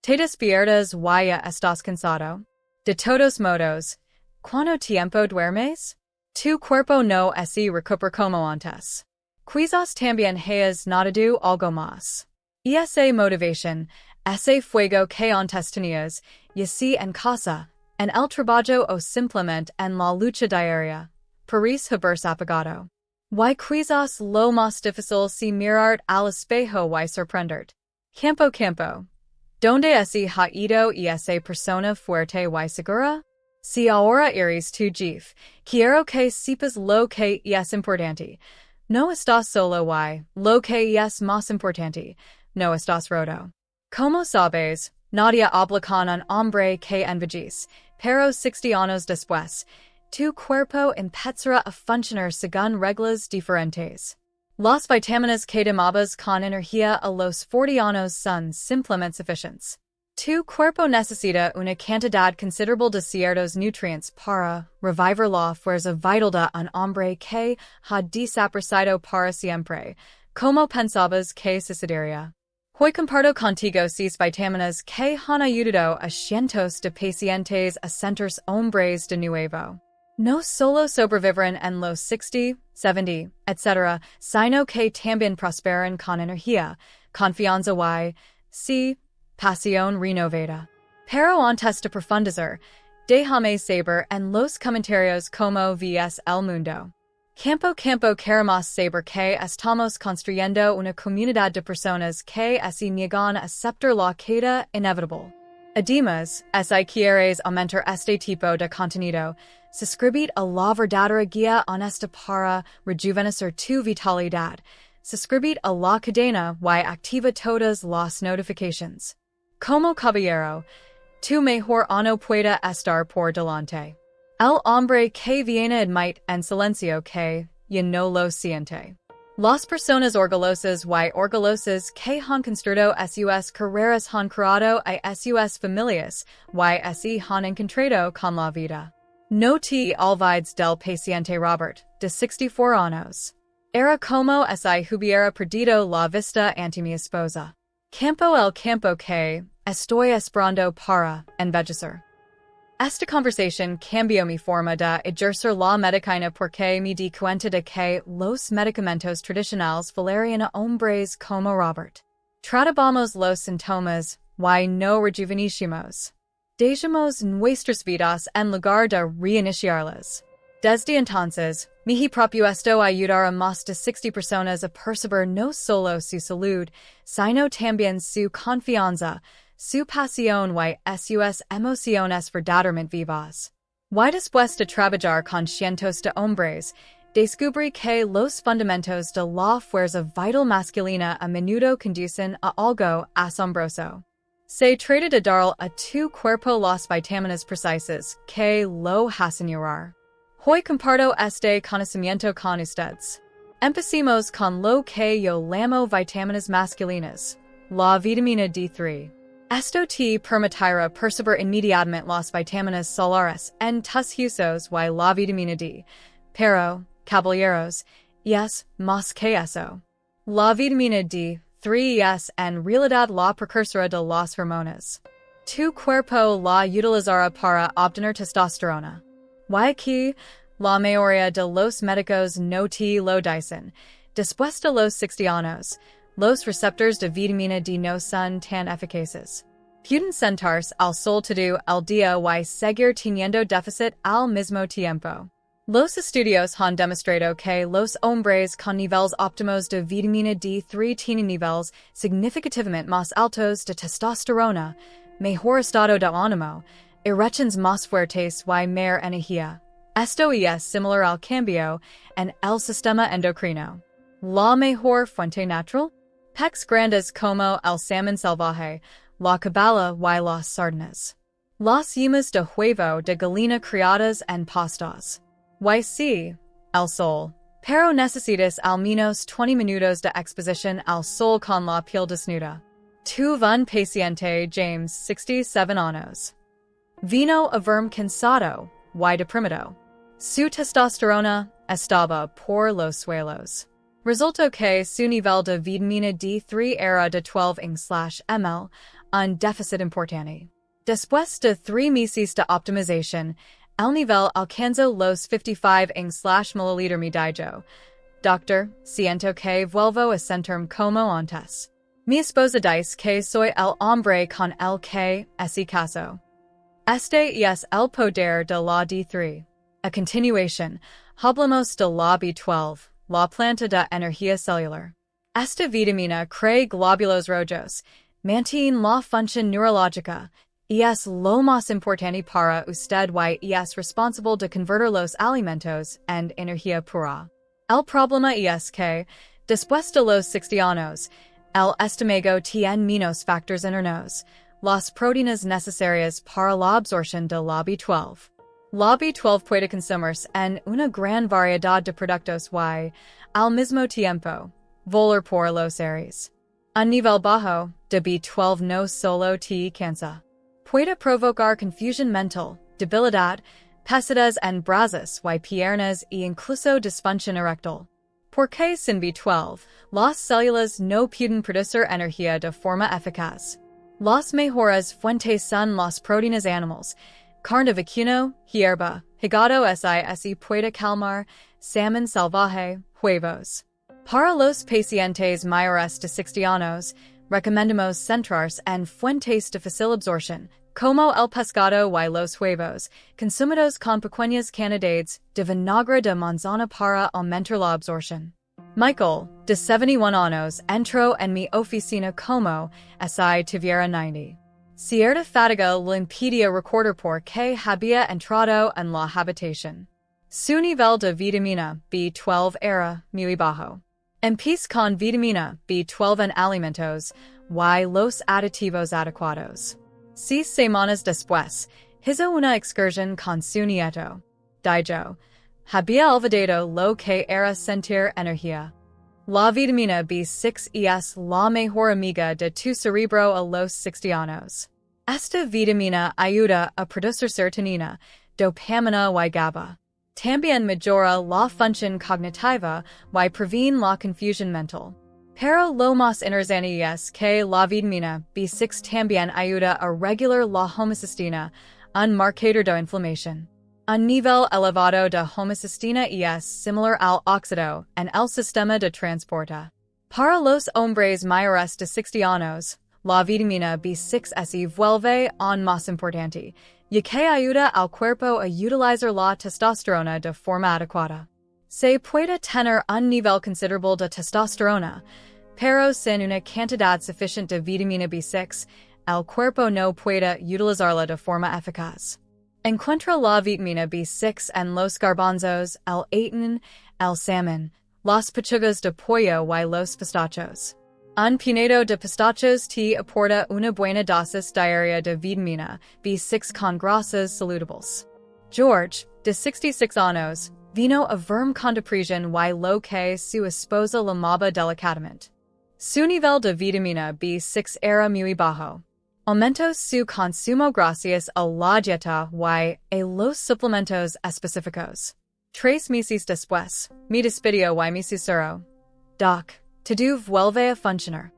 Te despiertas y ya estás cansado. De todos modos, ¿cuánto tiempo duermes? Tu cuerpo no es recupera como antes. Quizás también hayas notado algo más. Y esa motivación, ese fuego que antes tenías, ya sea en casa, en el trabajo o simplemente en la lucha diaria, parece haberse apagado. Y quizás lo más difícil si mirar al espejo y sorprenderte. Campo. ¿Dónde ha ido y esa persona fuerte y segura? Si ahora eres tu jefe, quiero que sepas lo que es importante. No estás solo y, lo que es más importante, no estás roto. Como sabes, nadie habla con un hombre que envejeces, pero 60 años después, tu cuerpo empezará a funcionar según reglas diferentes. Las vitaminas que tomabas con energía a los 40 años son simplemente suficientes. Tu cuerpo necesita una cantidad considerable de ciertos nutrientes para revivir la fuerza vital de un hombre que ha desaparecido para siempre, como pensabas que sucedería. Hoy comparto contigo 6 vitaminas que han ayudado a cientos de pacientes a sentirse hombres de nuevo. No solo sobrevivirán en los 60, 70, etc., sino que también prosperan con energía, confianza y, sí, pasión renovada. Pero antes de profundizar, déjame saber en los comentarios cómo ves el mundo. Campo queremos saber que estamos construyendo una comunidad de personas que se niegan a aceptar la queda inevitable. Además, si quieres aumentar este tipo de contenido, suscríbete a la verdadera guía honesta para rejuvenecer tu vitalidad. Suscríbete a la cadena y activa todas las notifications. Como caballero, tu mejor año puede estar por delante. El hombre que viene admite en silencio que ya no lo siente. Las personas orgullosas y orgullosas que han construido sus carreras han creado a sus familias y se han encontrado con la vida. No te olvides del paciente Robert, de 64 años. Era como si hubiera perdido la vista ante mi esposa. El campo que estoy esperando para envejecer. Esta conversación cambió mi forma de ejercer la medicina porque me di cuenta de que los medicamentos tradicionales valerían a hombres como Robert. Tratamos los síntomas y no rejuvenecimos. Dejamos nuestras vidas en lugar de reiniciarlas. Desde entonces, mi propuesto ayudar a más de 60 personas a perseverar no solo su salud, sino también su confianza, su pasión y sus emociones verdaderamente vivas. Y después de trabajar con cientos de hombres, descubrí que los fundamentos de la fuerza vital masculina a menudo conducen a algo asombroso. Se trata de dar a tu cuerpo las vitaminas precisas que lo hacen llorar. Hoy comparto este conocimiento con ustedes. Empecemos con lo que yo llamo vitaminas masculinas, la vitamina D3. Esto te permitirá percibir inmediatamente las vitaminas solares en tus usos y la vitamina D. Pero, caballeros, es más que eso. La vitamina D3 es en realidad la precursora de las hormonas. Tu cuerpo la utilizará para obtener testosterona. Y aquí, la mayoría de los médicos no te lo dicen. Después de los 60 años, los receptores de vitamina D no son tan eficaces. Pueden sentarse al sol todo el día y seguir teniendo déficit al mismo tiempo. Los estudios han demostrado que los hombres con niveles óptimos de vitamina D3 tienen niveles significativamente más altos de testosterona, mejor estado de ánimo, erecciones más fuertes y mayor energía. Esto es similar al cambio en el sistema endocrino. La mejor fuente natural? Peces grandes como el salmón salvaje, la cabala y las sardinas. Las yemas de huevo de gallina criadas en pastas. Y sí, el sol. Pero necesitas al menos 20 minutos de exposición al sol con la piel desnuda. Tuve un paciente James, 67 años. Vino a verme cansado y deprimido. Su testosterona estaba por los suelos. Resultó que su nivel de vitamina D3 era de 12 ml, un déficit importante. Después de 3 meses de optimización, el nivel alcanzó los 55 ml mi dijo. Doctor, siento que vuelvo a sentirme como antes. Mi esposa dice que soy el hombre con el que ese caso. Este es el poder de la D3. A continuación, hablamos de la B12, la planta de energía celular. Esta vitamina crea glóbulos rojos, mantiene la función neurológica, y es lo más importante para usted y es responsable de convertir los alimentos en energía pura. El problema es que, después de los 60 años, el estómago tiene menos factores internos, las proteínas necesarias para la absorción de la B12. La B12 puede consumirse en una gran variedad de productos y, al mismo tiempo, volar por los aires. A nivel bajo, de B12 no solo te cansa. Puede provocar confusión mental, debilidad, pesadez en brazos y piernas e incluso disfunción eréctil. Porque sin B12, las células no pueden producir energía de forma eficaz. Las mejores fuentes son las proteínas animales, carne de vacuno, hierba, hígado sis puede calmar, salmón salvaje, huevos. Para los pacientes mayores de 60 años, recomendamos centrarse en fuentes de fácil absorción, como el pescado y los huevos, consumidos con pequeñas cantidades de vinagre de manzana para aumentar la absorción. Michael, de 71 años, entró en mi oficina como si tuviera 90. Cierta fatiga le impedía recordar por qué había entrado en la habitación. Su nivel de vitamina B12 era muy bajo. Empiece con vitamina B12 en alimentos y los aditivos adecuados. 6 semanas después, hizo una excursión con su nieto. Dijo, había olvidado lo que era sentir energía. La vitamina B6 es la mejor amiga de tu cerebro a los 60 años. Esta vitamina ayuda a producir serotonina, dopamina y GABA. También mejora la función cognitiva y previene la confusión mental. Pero lo más interesante es que la vitamina B6 también ayuda a regular la homocysteína, un marcador de inflamación. Un nivel elevado de homocysteína es similar al óxido en el sistema de transporte. Para los hombres mayores de 60 años, la vitamina B6 se vuelve aún más importante, ya que ayuda al cuerpo a utilizar la testosterona de forma adecuada. Se puede tener un nivel considerable de testosterona, pero sin una cantidad suficiente de vitamina B6, el cuerpo no puede utilizarla de forma eficaz. Encuentra la vitamina B6 en los garbanzos, el atún, el salmón, las pechugas de pollo y los pistachos. Un puñado de pistachos te aporta una buena dosis diaria de vitamina B6 con grasas saludables. George, de 66 años, vino a verme con depresión y lo que su esposa llamaba delicadamente. Su nivel de vitamina B6 era muy bajo. Aumentó su consumo gracias a la dieta y a los suplementos específicos. 3 meses después, me despidió y me susurró. Doc, todo vuelve a funcionar.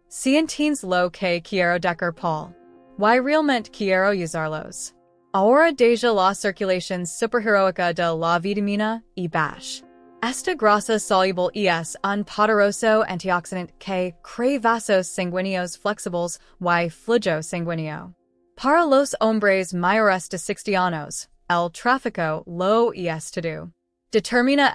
Si entiendes lo que quiero decir Paul. Y realmente quiero usarlos. Ahora deja la circulación superheroica de la vitamina y bash. Esta grasa soluble es un poderoso antioxidante que crea vasos sanguíneos flexibles y flujo sanguíneo. Para los hombres mayores de 60 años, el tráfico lo es todo. Determina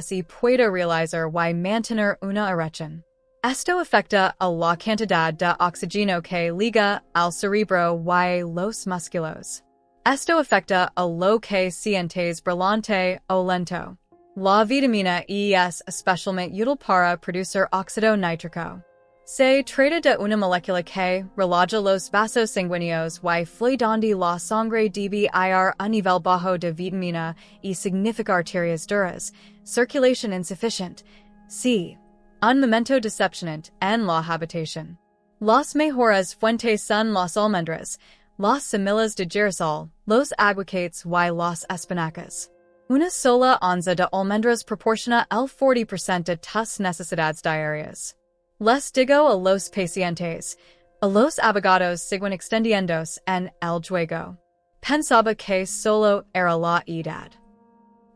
si puede realizar y mantener una erección. Esto afecta a la cantidad de oxígeno que liga al cerebro y los músculos. Esto afecta a lo que sientes brillante o lento. La vitamina E es especialmente útil para producir óxido nítrico. Se trata de una molécula que relaja los vasos sanguíneos y fluye donde la sangre debe ir a nivel bajo de vitamina y significa arterias duras, circulación insuficiente. Sí, un momento decepcionante en la habitación. Las mejores fuentes son las almendras, las semillas de girasol, los aguacates y las espinacas. Una sola onza de almendras proporciona el 40% de tus necesidades diarias. Les digo a los pacientes, A los abogados siguen extendiendos en el juego. Pensaba que solo era la edad.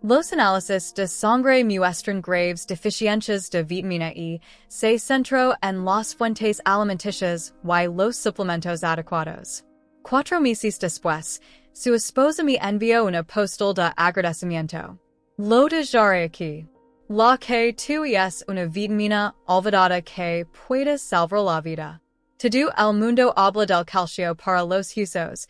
Los análisis de sangre muestran graves deficiencias de vitamina E, se centró en las fuentes alimenticias y los suplementos adecuados. 4 meses después, su esposa me envió una postal de agradecimiento. Lo dejaré aquí. La que tú es una vitamina olvidada que puede salvar la vida. Todo el mundo habla del calcio para los huesos,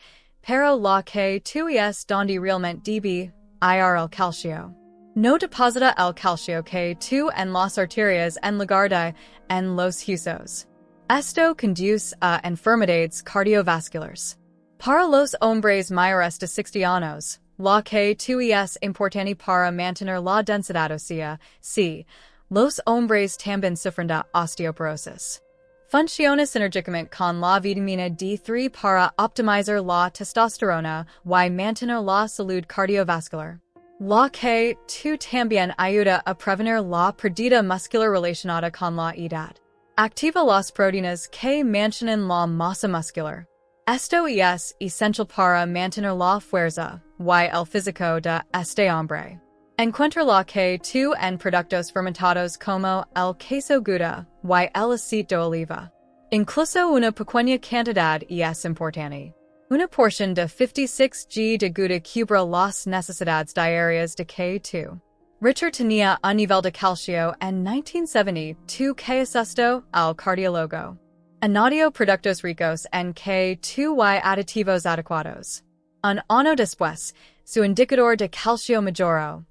pero la que tú es donde realmente debe ir el calcio. No deposita el calcio que tú en las arterias en lugar de en los huesos. Esto conduce a enfermedades cardiovasculares. Para los hombres mayores de 60 años, la que tú es importante para mantener la densidad ósea, sí, los hombres también sufren de osteoporosis. Funciona sinérgicamente con la vitamina D3 para optimizar la testosterona y mantener la salud cardiovascular. La que tú también ayuda a prevenir la pérdida muscular relacionada con la edad. Activa las proteínas que mantienen la masa muscular. Esto es esencial para mantener la fuerza y el físico de este hombre. Encuentra la que tú en productos fermentados como el queso Gouda y el aceite de oliva. Incluso una pequeña cantidad es importante. Una porción de 56 g de Gouda cubra las necesidades diarias de que tú. Richard tenía un nivel de calcio en 1970 tú que es esto al cardiólogo. Añadió productos ricos en que tú y aditivos adecuados. Un año después, su indicador de calcio mejoró.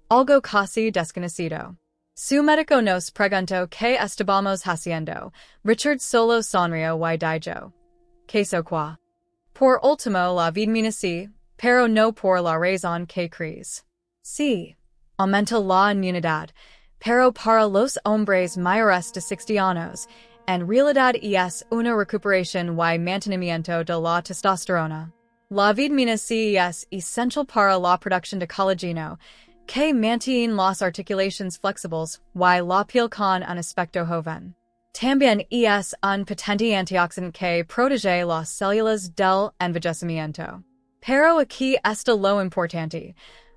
Algo casi desconocido. Su médico nos preguntó qué estábamos haciendo. Richard solo sonrió y dijo. Queso qua. Por último la vitamina C, pero no por la razón que crees. Sí. Aumenta la inmunidad, pero para los hombres mayores de 60 años, en realidad es una recuperación y mantenimiento de la testosterona. La vitamina C es esencial para la producción de colágeno, que mantiene las articulaciones flexibles y la piel con un aspecto joven. También es un potente antioxidante que protege las células del envejecimiento. Pero aquí está lo importante.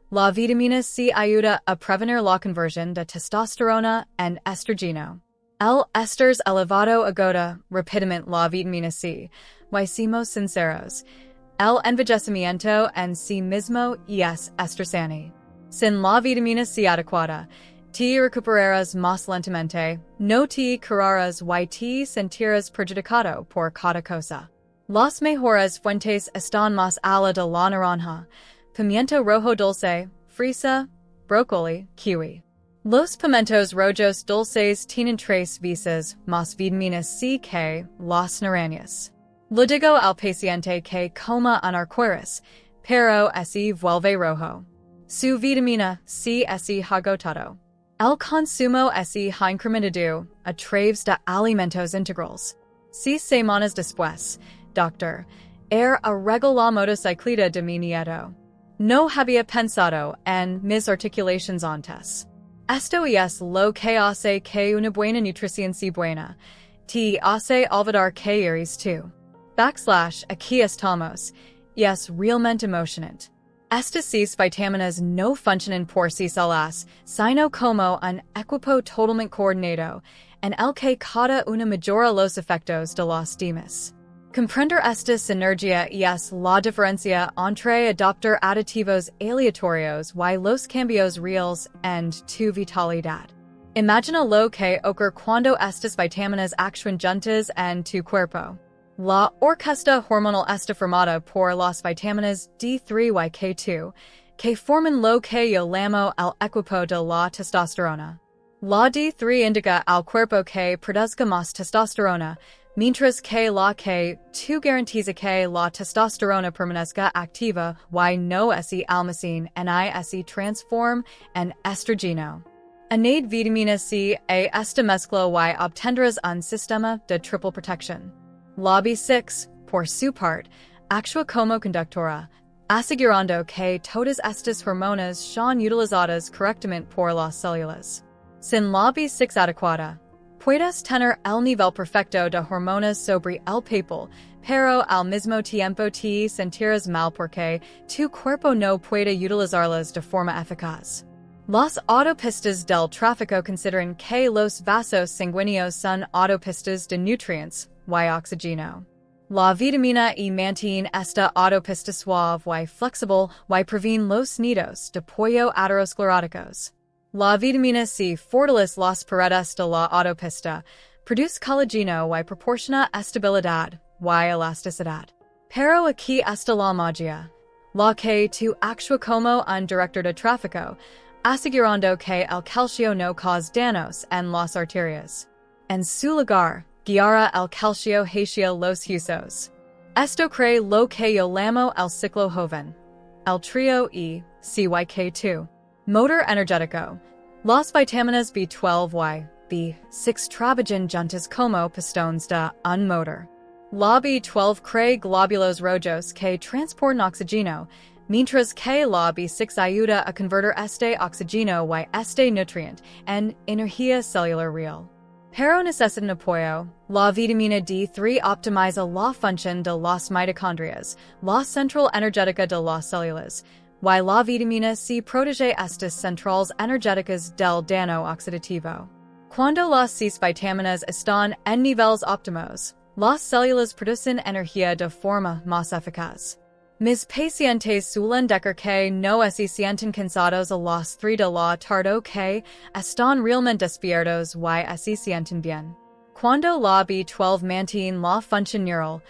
La vitamina C ayuda a prevenir la conversión de testosterona en estrógeno. El éster elevado agota rápidamente la vitamina C, y seamos sinceros. El envejecimiento en sí mismo es estresante. Sin la vitamina C adecuada, te recuperarás más lentamente, no te curarás y te sentirás perjudicado por cada cosa. Las mejores fuentes están más allá de la naranja, pimiento rojo dulce, fresa, brócoli, kiwi. Los pimientos rojos dulces tienen 3 veces más vitamina C que las naranjas. Le digo al paciente que coma un arcoíris, pero ese vuelve rojo. Su vitamina C es agotado. El consumo es incrementado a través de alimentos integrales. 6 semanas después, doctor, arreglo la motocicleta de mi nieto. No había pensado en mis articulaciones antes. Esto es lo que hace que una buena nutrición sea buena. Te hace olvidar que eres tú. Aquí estamos. Es realmente emocionante. Estas 6 vitaminas no funcionan por sí solas, sino como un equipo totalmente coordinado, en el que cada una mejora los efectos de las demás. Comprender esta sinergia es la diferencia entre adoptar aditivos aleatorios y los cambios reales en tu vitalidad. Imagina lo que ocurre cuando estas vitaminas actúan juntas en tu cuerpo. La orquesta hormonal está formada por las vitaminas D3 y K2, que forman lo que yo llamo el equipo de la testosterona. La D3 indica al cuerpo que produzca más testosterona, mientras que la K2 garantiza que la testosterona permanezca activa y no se almacene ni se transforme en estrógeno. Añade vitamina C a esta mezcla y obtendrás un sistema de triple protección. La B6, por su parte, actúa como conductora, asegurando que todas estas hormonas son utilizadas correctamente por las células. Sin la B6 adecuada, Puedes tener el nivel perfecto de hormonas sobre el papel, pero al mismo tiempo te sentirás mal porque tu cuerpo no puede utilizarlas de forma eficaz. Las autopistas del tráfico consideran que los vasos sanguíneos son autopistas de nutrientes, y oxígeno. La vitamina E mantiene esta autopista suave y flexible y previene los nidos de pollo ateroscleróticos. La vitamina C fortalece las paredes de la autopista, produce colágeno y proporciona estabilidad y elasticidad. Pero aquí está la magia. La que tu actúa como un director de tráfico, asegurando que el calcio no cause daños en las arterias. En su lugar, guiará el calcio hacia los huesos. Esto crea lo que yo llamo el ciclo joven. El trío E, CYK2. Motor energético. Las vitaminas B12 y B6 trabajan juntas como pistones de un motor. La B12 crea glóbulos rojos que transportan oxígeno, mientras que la B6 ayuda a convertir este oxígeno y este nutriente en energía celular real. Pero necesitan apoyo. La vitamina D3 optimiza la función de las mitocondrias, la central energética de las células, y la vitamina C protege estas centrales energéticas del daño oxidativo. Cuando las 6 vitaminas están en niveles óptimos, las células producen energía de forma más eficaz. Mis pacientes suelen decir que no se sienten cansados a las 3 de la tarde que están realmente despiertos y se sienten bien. Cuando la B12 mantiene la función neural,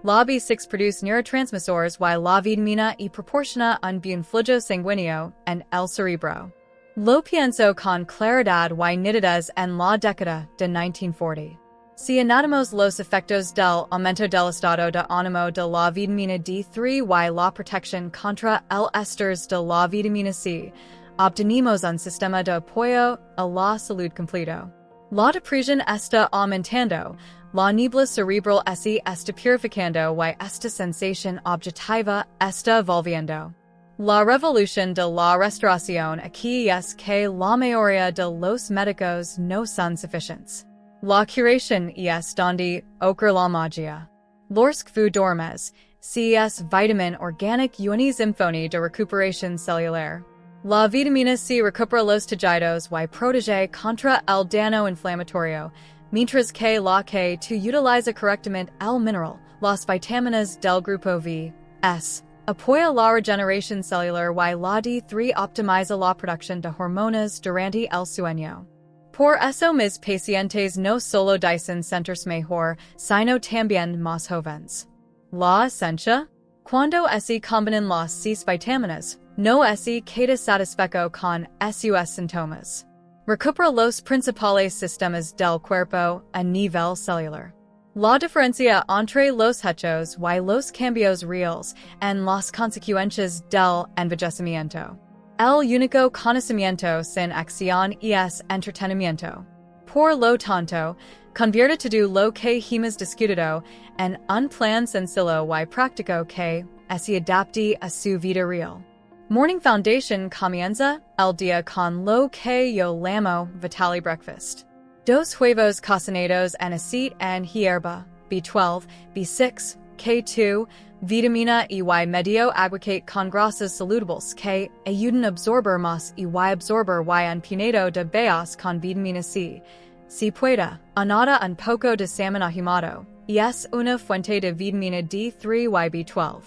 la B6 produce neurotransmisores y la vitamina E proporciona un buen flujo sanguíneo en el cerebro. Lo pienso con claridad y nitidez en la década de 1940. Si analizamos los efectos del aumento del estado de ánimo de la vitamina D3 y la protección contra el estrés de la vitamina C, obtenemos un sistema de apoyo a la salud completo. La depresión está aumentando, la niebla cerebral se está purificando y esta sensación objetiva está volviendo. La revolución de la restauración aquí es que la mayoría de los médicos no son suficientes. La curación es donde ocurre la magia. Lorsque vous dormez, si es vitamin organic une symphonie de recuperación celular. La vitamina C recupera los tejidos y protege contra el daño inflamatorio, mientras que la que tu utiliza correctamente el mineral, las vitaminas del grupo V, S, apoya la regeneración celular y la D3 optimiza la producción de hormonas durante el sueño. Por eso mis pacientes no solo dicen sentirse mejor, sino también más jóvenes. La esencia? Cuando se combinan las 6 vitaminas, no se queda satisfecho con sus síntomas. Recupera los principales sistemas del cuerpo a nivel celular. La diferencia entre los hechos y los cambios reales en las consecuencias del envejecimiento. El único conocimiento sin acción es entretenimiento. Por lo tanto, convierte todo lo que hemos discutido en un plan sencillo y práctico que se adapte a su vida real. Morning Foundation comienza el día con lo que yo llamo Vitali Breakfast. 2 huevos cocinados en aceite en hierba, B12, B6, K2, vitamina E y medio aguacate con grasas saludables que ayudan a absorber más y absorber y un puñado de bayas con vitamina C. Si puede, añada un poco de salmón ahumado, y es una fuente de vitamina D3 y B12.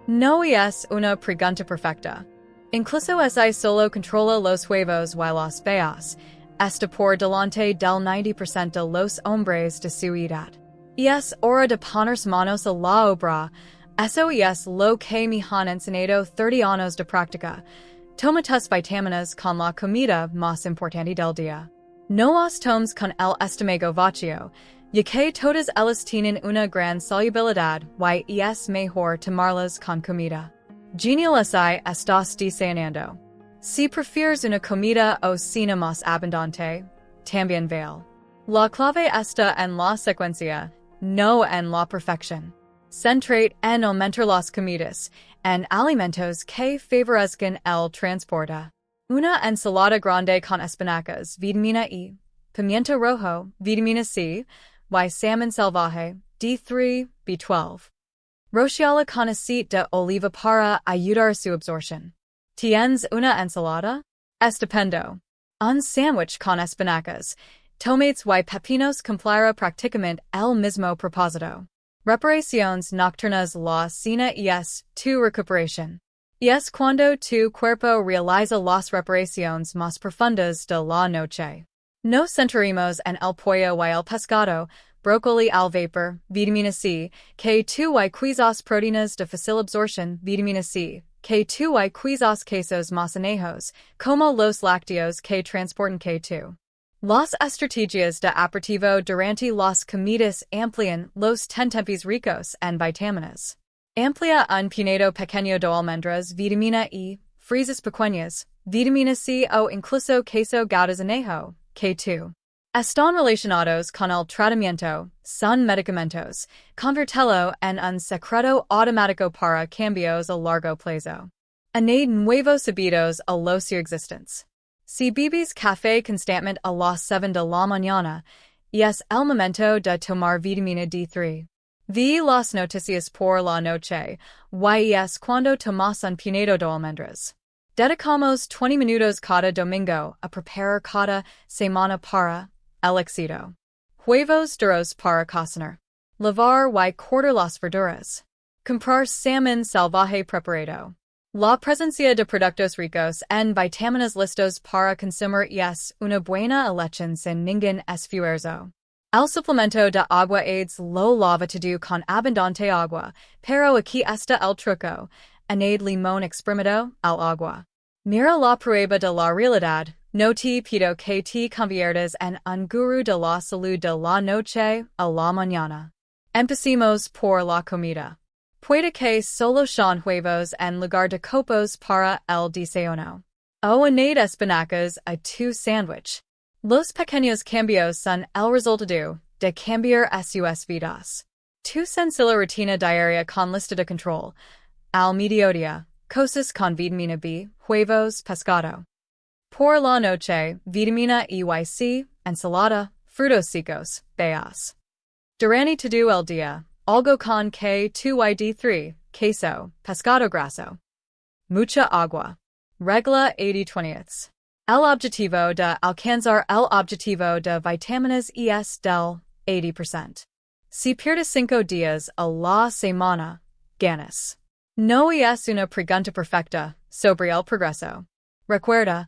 No es una pregunta perfecta. Incluso si solo controla los huevos y las bayas, está por delante del 90% de los hombres de su edad. Es hora de ponerse manos a la obra. Eso es lo que me han enseñado 30 años de práctica. Toma tus vitaminas con la comida más importante del día. No las tomes con el estómago vacío, ya que todas ellas tienen una gran solubilidad y es mejor tomarlas con comida. Genial si estás desayunando. Si prefieres una comida o cena más abundante, también vale. La clave está en la secuencia, no en la perfección. Centrate en aumentar las comidas, en alimentos que favorezcan el transporte. Una ensalada grande con espinacas, vitamina E, pimiento rojo, vitamina C, y salmon salvaje, D3, B12. Rochiala con aceite de oliva para ayudar a su absorción. ¿Tienes una ensalada? Estupendo. Un sándwich con espinacas, tomates y pepinos cumplirá prácticamente el mismo propósito. Reparaciones nocturnas la cena es tu recuperación. Es cuando tu cuerpo realiza las reparaciones más profundas de la noche. Nos centraremos en el pollo y el pescado, brócoli al vapor, vitamina C, que tú y quizás proteínas de fácil absorción, vitamina C, que tú y quizás quesos más añejos, como los lácteos que transportan que tú. Las estrategias de aperitivo durante las comidas amplían los tempos ricos en vitaminas. Amplía un puñado pequeño de almendras, vitamina E, fresas pequeñas, vitamina C o incluso queso goudas añejo, que tú. Están relacionados con el tratamiento, son medicamentos, convertirlo en un secreto automático para cambios a largo plazo. Añade nuevos hábitos a los existentes. Si bebes café constantemente a las 7 de la mañana, es el momento de tomar vitamina D3. Vi las noticias por la noche, y es cuando tomas un puñado de almendras. Dedicamos 20 minutos cada domingo a preparar cada semana para el éxito. Huevos duros para cocinar. Lavar y cortar las verduras. Comprar salmon salvaje preparado. La presencia de productos ricos en vitaminas listos para consumir es una buena elección sin ningún esfuerzo. El suplemento de agua aids lo lava todo con abundante agua, pero aquí está el truco. Añade limón exprimido al agua. Mira la prueba de la realidad, no te pido que te conviertas en un gurú de la salud de la noche a la mañana. Empecemos por la comida. Puede que solo sean huevos en lugar de copos para el desayuno. O añade espinacas a tu sándwich. Los pequeños cambios son el resultado de cambiar sus vidas. Tu sencilla rutina diaria con lista de control. Al mediodía, cosas con vitamina B, huevos, pescado. Por la noche, vitamina E y C, ensalada, frutos secos, bayas. Durante todo el día, algo con K, 2 y D3, queso, pescado graso. Mucha agua. Regla 80-20. El objetivo de alcanzar el objetivo de vitaminas es del 80%. Si pierdes 5 días a la semana, ganas. No es una pregunta perfecta sobre el progreso. Recuerda,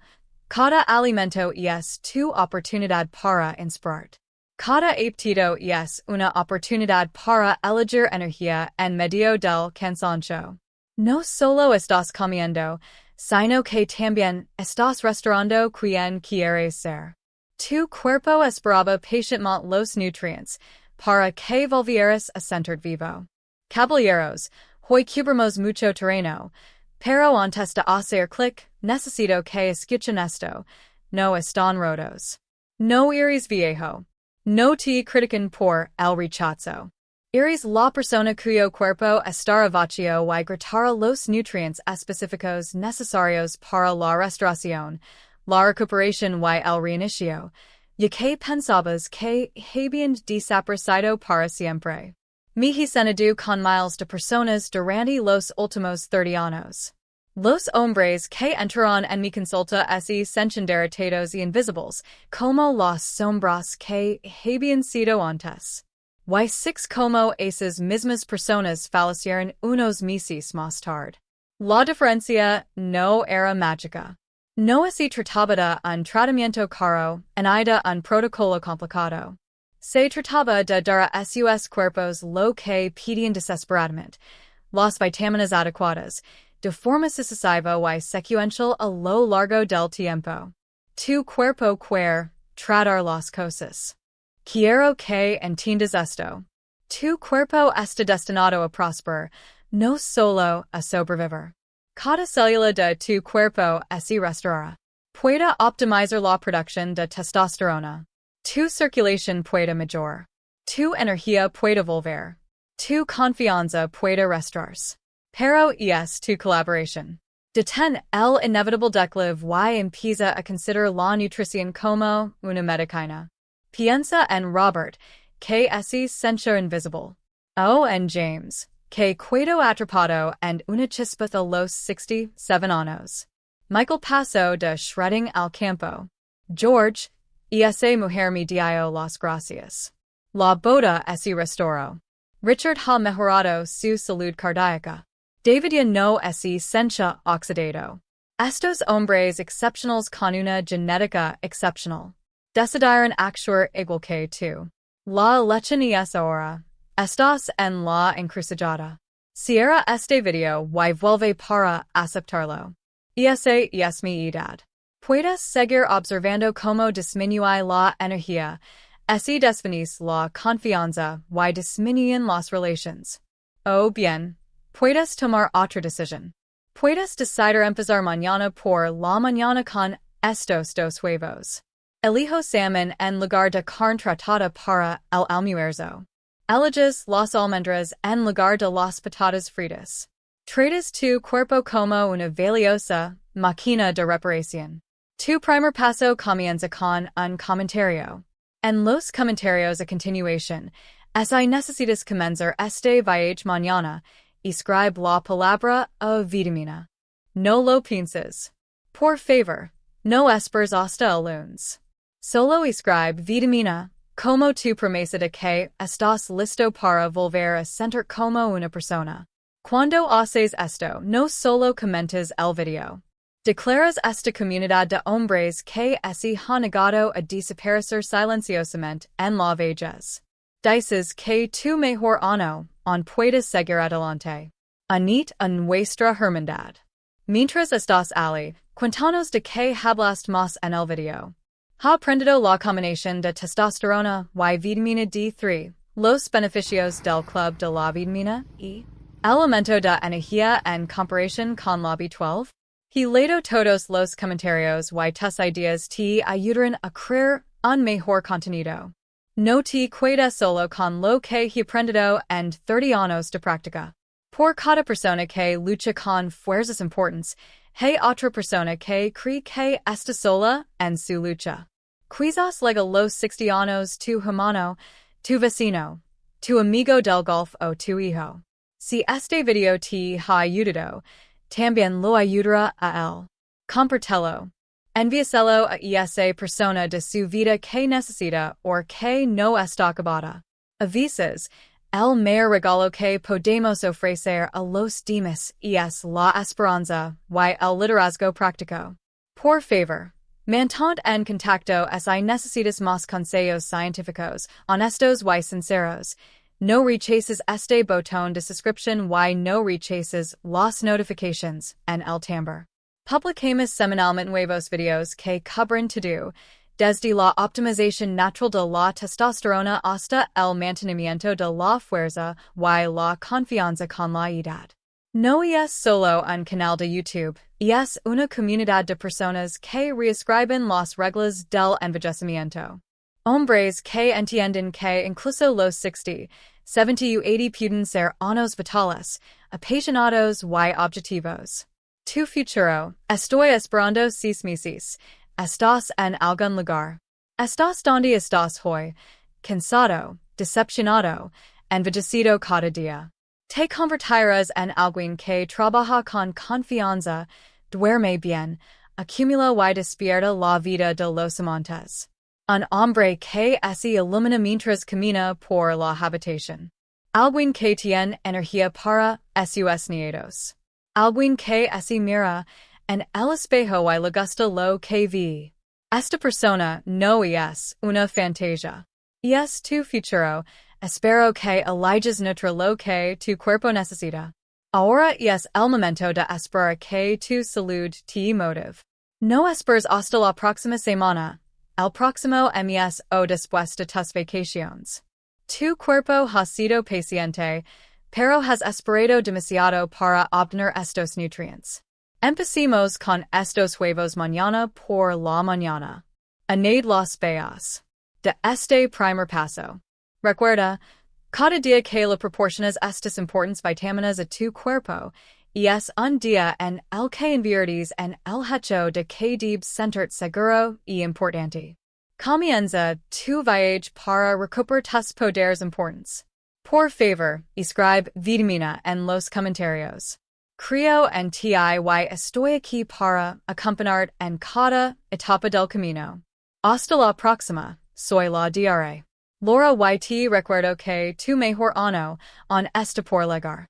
cada alimento es tu oportunidad para inspirar. Cada apetito es una oportunidad para elegir energía en medio del cansancio. No solo estás comiendo, sino que también estás restaurando quien quieres ser. Tu cuerpo esperaba pacientemente los nutrientes para que volvieras a sentir vivo. Caballeros, hoy cubrimos mucho terreno, pero antes de hacer clic, necesito que escuchen esto. No están rotos. No eres viejo. No te critican por el rechazo. Eres la persona cuyo cuerpo estará vacío y gritará los nutrientes específicos necesarios para la restauración, la recuperación y el reinicio. Ya que pensabas que habían desaparecido para siempre. Me he cenado con miles de personas durante los últimos 30 años. Los hombres que entraron en mi consulta se sienten derrotados y invisibles, como las sombras que habían sido antes. Y 6 como esas mismas personas fallecieron unos meses más tarde. La diferencia no era mágica. No se trataba de un tratamiento caro, ni de un protocolo complicado. Se trataba de dar a sus cuerpos lo que pedían desesperadamente, las vitaminas adecuadas, de forma sucesiva y secuencial a lo largo del tiempo. Tu cuerpo quiere tratar las cosas. Quiero que entiendas esto. Tu cuerpo está destinado a prosperar, no solo a sobrevivir. Cada célula de tu cuerpo se restaurará. Puede optimizar la producción de testosterona. Tu circulación puede mejorar. Tu energía puede volver. Tu confianza puede restaurarse. Pero es tu colaboración. Detén el inevitable declive y empieza a considerar la nutrición como una medicina. Piensa and Robert, que ese siente invisible. O and James, que cuido atrapado and una chispa de los 67 años. Michael Paso de Shredding al Campo. George, esa mujer me dio las gracias. La boda ese restauró. Richard ha mejorado su salud cardíaca. David ya no ese sencha oxidado. Estos hombres excepcionales con una genética excepcional. Decidieron actuar igual que tú. La leche ni es ahora. Estás en la encrucijada. Cierra este video y vuelve para aceptarlo. Esa es mi edad. Puedes seguir observando cómo disminuye la energía. Así definís la confianza y disminuyen las relaciones. O bien, puedes tomar otra decisión. Puedes decidir empezar mañana por la mañana con estos dos huevos. Elijo salmón en lugar de carne tratada para el almuerzo. Eliges las almendras en lugar de las patatas fritas. Tratas tu cuerpo como una valiosa máquina de reparación. Tu primer paso comienza con un comentario. En los comentarios a continuación, si necesitas comenzar este viaje mañana, escribe la palabra o vitamina. No lo pienses. Por favor, no esperes hasta el lunes. Solo escribe vitamina, como tu promesa de que estás listo para volver a sentir como una persona. Cuando haces esto, no solo comentes el video. Declaras esta comunidad de hombres que se han negado a desaparecer silenciosamente en la vejez. Dices que tu mejor año aún puedes seguir adelante. Unite a nuestra hermandad. Mientras estás allí, cuéntanos de qué hablaste más en el video. Ha aprendido la combinación de testosterona y vitamina D3, los beneficios del club de la vitamina E, elemento de energía en comparación con la B12. He leído todos los comentarios y tus ideas te ayudarán a crear un mejor contenido. No te quedes solo con lo que he aprendido en 30 años de práctica. Por cada persona que lucha con fuerzas importantes, hay otra persona que cree que está sola en su lucha. Quizás llega los 60 años tu hermano, tu vecino, tu amigo del golf o tu hijo. Si este video te ha ayudado, también lo ayudará a él. Compártelo. Envíaselo a esa persona de su vida que necesita o que no está acabada. A veces, el mayor regalo que podemos ofrecer a los demás es la esperanza y el liderazgo práctico. Por favor, mantente en contacto si necesitas más consejos científicos, honestos y sinceros. No rechaces este botón de suscripción y no rechaces las notifications en el timbre. Publicamos semanalmente nuevos videos que cubren todo, desde la optimización natural de la testosterona hasta el mantenimiento de la fuerza y la confianza con la edad. No es solo un canal de YouTube, es una comunidad de personas que reescriben las reglas del envejecimiento. Hombres que entienden que incluso los 60, 70 y 80 pueden ser años vitales, apasionados y objetivos. Tu futuro, estoy esperando 6 meses. Estás en algún lugar. Estás donde estás hoy, cansado, decepcionado, envejecido cada día. Te convertirás en alguien que trabaja con confianza, duerme bien, acumula y despierta la vida de los amantes. Un hombre que se ilumina mientras camina por la habitación. Alguien que tiene energía para sus nietos. Alguien que se mira en el espejo y le gusta lo que ve. Esta persona no es una fantasía. Es tu futuro. Espero que eliges nutre lo que tu cuerpo necesita. Ahora es el momento de esperar que tu salud te motive. No esperes hasta la próxima semana, el próximo mes o después de tus vacaciones. Tu cuerpo ha sido paciente, pero has esperado demasiado para obtener estos nutrientes. Empecemos con estos huevos mañana por la mañana. Añade las bayas. De este primer paso. Recuerda, cada día que le proporcionas estas importantes vitaminas a tu cuerpo, es un día en el que inviertes en el hecho de que debes sentirte seguro y importante. Comienza tu viaje para recuperar tus poderes importantes. Por favor, escribe Vitamina en los comentarios. Creo en ti y estoy aquí para acompañarte en cada etapa del camino. Hasta la próxima, soy la Laurah. Y te recuerdo que tu mejor año en este por llegar.